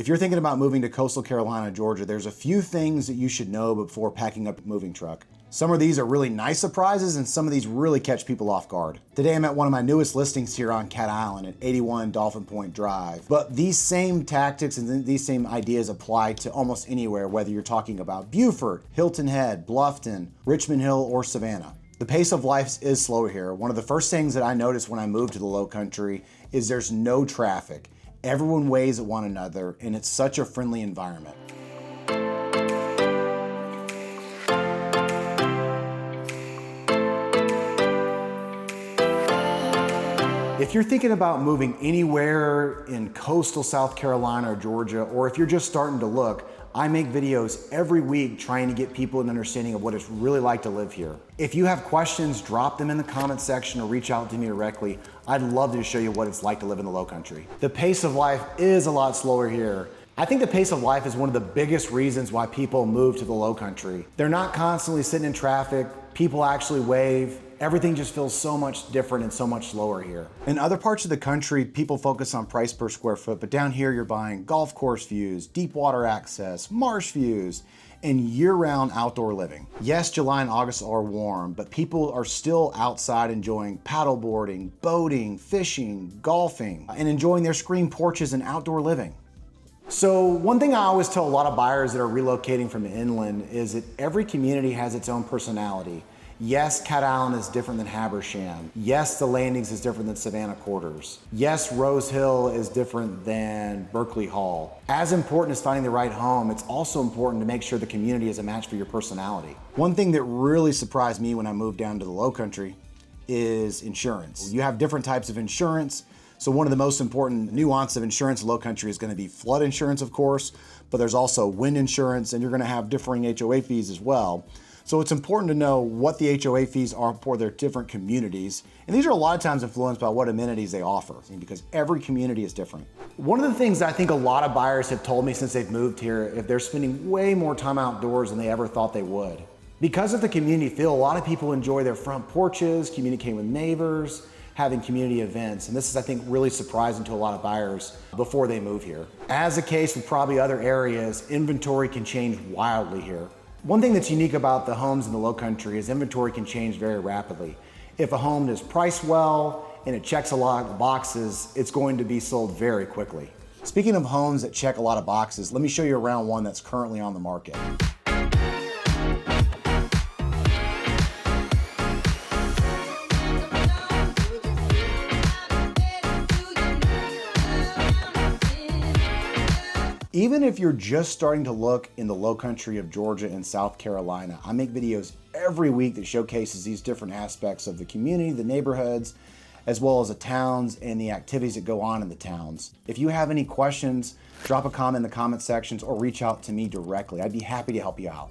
If you're thinking about moving to coastal Carolina, Georgia, there's a few things that you should know before packing up a moving truck. Some of these are really nice surprises and some of these really catch people off guard. Today I'm at one of my newest listings here on Cat Island at 81 Dolphin Point Drive. But these same tactics and these same ideas apply to almost anywhere, whether you're talking about Beaufort, Hilton Head, Bluffton, Richmond Hill, or Savannah. The pace of life is slower here. One of the first things that I noticed when I moved to the Low Country is there's no traffic. Everyone waves at one another and it's such a friendly environment. If you're thinking about moving anywhere in coastal South Carolina or Georgia, or if you're just starting to look, I make videos every week trying to get people an understanding of what it's really like to live here. If you have questions, drop them in the comment section or reach out to me directly. I'd love to show you what it's like to live in the Low Country. The pace of life is a lot slower here. I think the pace of life is one of the biggest reasons why people move to the Low Country. They're not constantly sitting in traffic, people actually wave. Everything just feels so much different and so much slower here. In other parts of the country, people focus on price per square foot, but down here you're buying golf course views, deep water access, marsh views, and year-round outdoor living. Yes, July and August are warm, but people are still outside enjoying paddleboarding, boating, fishing, golfing, and enjoying their screen porches and outdoor living. So one thing I always tell a lot of buyers that are relocating from inland is that every community has its own personality. Yes, Cat Island is different than Habersham. Yes, the Landings is different than Savannah Quarters. Yes, Rose Hill is different than Berkeley Hall. As important as finding the right home, it's also important to make sure the community is a match for your personality. One thing that really surprised me when I moved down to the Low Country is insurance. You have different types of insurance. So one of the most important nuances of insurance in Low Country is going to be flood insurance, of course, but there's also wind insurance, and you're going to have differing HOA fees as well. So it's important to know what the HOA fees are for their different communities. And these are a lot of times influenced by what amenities they offer, because every community is different. One of the things that I think a lot of buyers have told me since they've moved here, if they're spending way more time outdoors than they ever thought they would. Because of the community feel, a lot of people enjoy their front porches, communicating with neighbors, having community events. And this is, I think, really surprising to a lot of buyers before they move here. As the case with probably other areas, inventory can change wildly here. One thing that's unique about the homes in the Low Country is inventory can change very rapidly. If a home is priced well and it checks a lot of boxes, it's going to be sold very quickly. Speaking of homes that check a lot of boxes, let me show you around one that's currently on the market. Even if you're just starting to look in the Low Country of Georgia and South Carolina, I make videos every week that showcases these different aspects of the community, the neighborhoods, as well as the towns and the activities that go on in the towns. If you have any questions, drop a comment in the comment sections or reach out to me directly. I'd be happy to help you out.